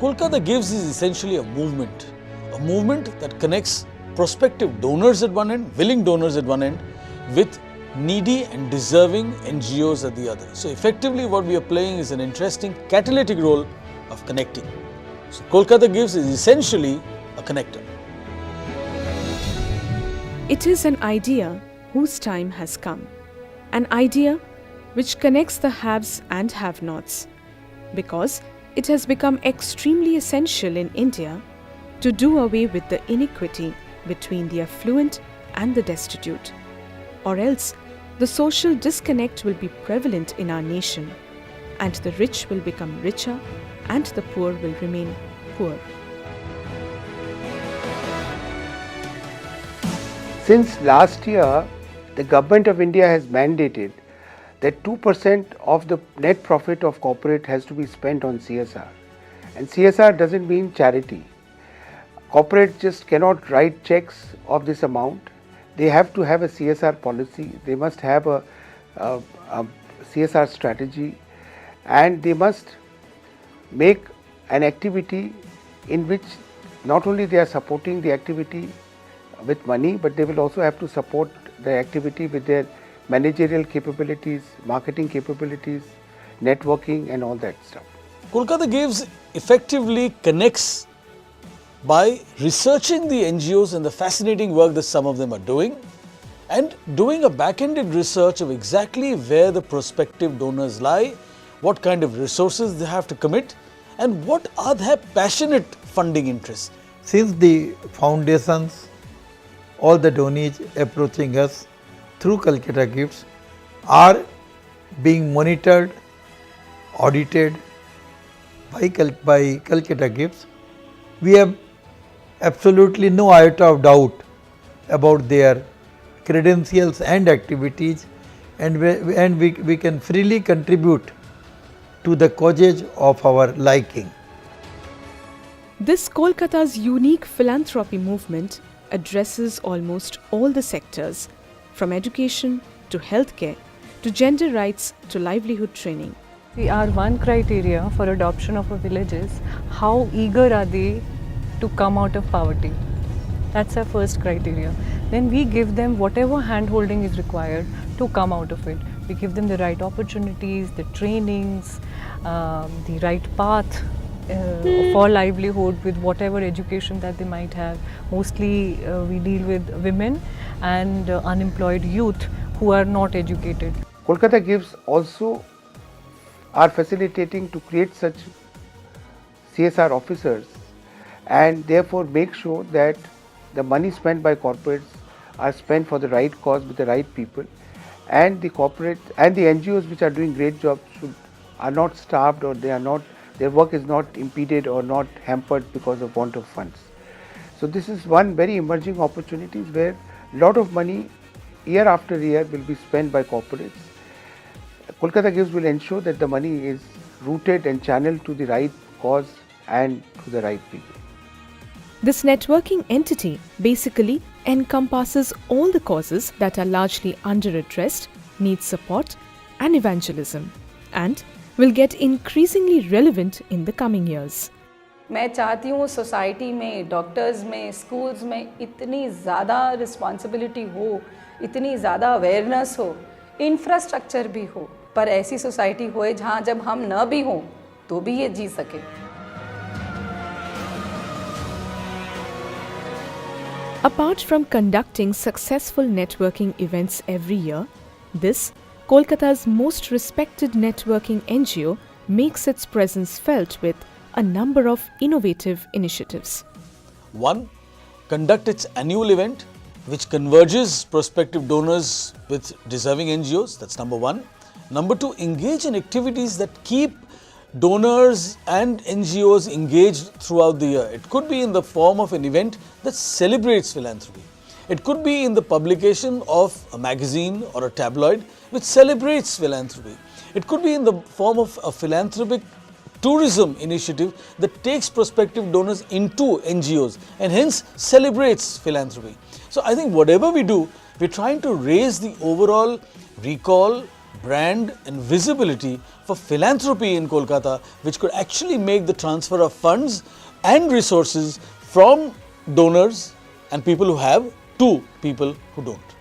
Kolkata Gives is essentially a movement that connects prospective donors at one end, willing donors at one end, with needy and deserving NGOs at the other. So effectively what we are playing is an interesting catalytic role of connecting. So Kolkata Gives is essentially a connector. It is an idea whose time has come. An idea which connects the haves and have-nots, because it has become extremely essential in India to do away with the inequity between the affluent and the destitute, or else the social disconnect will be prevalent in our nation, and the rich will become richer and the poor will remain poor. Since last year, the Government of India has mandated that 2% of the net profit of corporate has to be spent on CSR. And CSR doesn't mean charity. Corporate just cannot write checks of this amount. They have to have a CSR policy. They must have a CSR strategy, and they must make an activity in which not only they are supporting the activity with money, but they will also have to support the activity with their managerial capabilities, marketing capabilities, networking and all that stuff. Kolkata Gives effectively connects by researching the NGOs and the fascinating work that some of them are doing, and doing a back-ended research of exactly where the prospective donors lie, what kind of resources they have to commit, and what are their passionate funding interests. Since the foundations, all the donors approaching us through Kolkata Gives are being monitored, audited by Kolkata Gives, we have absolutely no iota of doubt about their credentials and activities, and we can freely contribute to the causes of our liking. This Kolkata's unique philanthropy movement addresses almost all the sectors, from education to healthcare to gender rights to livelihood training. Our one criteria for adoption of a village is how eager are they to come out of poverty. That's our first criteria. Then we give them whatever hand-holding is required to come out of it. We give them the right opportunities, the trainings, the right path for livelihood with whatever education that they might have. Mostly we deal with women and unemployed youth who are not educated. Kolkata Gives also are facilitating to create such CSR officers, and therefore make sure that the money spent by corporates are spent for the right cause with the right people, and the corporate and the NGOs which are doing great jobs are not starved, or their work is not impeded or not hampered because of want of funds. So this is one very emerging opportunities where a lot of money year after year will be spent by corporates. Kolkata Gives will ensure that the money is rooted and channeled to the right cause and to the right people. This networking entity basically encompasses all the causes that are largely under-addressed, need support and evangelism, and will get increasingly relevant in the coming years. मैं चाहती हूँ society में, doctors में, schools में इतनी ज़्यादा responsibility हो, इतनी ज़्यादा अवेयरनेस हो, इंफ्रास्ट्रक्चर भी हो, पर ऐसी सोसाइटी होए जहाँ जब हम न भी हों तो भी ये जी सके. Apart from conducting successful networking events every year, this, Kolkata's most respected networking NGO, makes its presence felt with a number of innovative initiatives. 1. Conduct its annual event which converges prospective donors with deserving NGOs. That's number 1. Number 2, engage in activities that keep donors and NGOs engaged throughout the year. It could be in the form of an event that celebrates philanthropy. It could be in the publication of a magazine or a tabloid which celebrates philanthropy. It could be in the form of a philanthropic tourism initiative that takes prospective donors into NGOs and hence celebrates philanthropy. So I think whatever we do, we're trying to raise the overall recall, brand and visibility for philanthropy in Kolkata, which could actually make the transfer of funds and resources from donors and people who have to people who don't.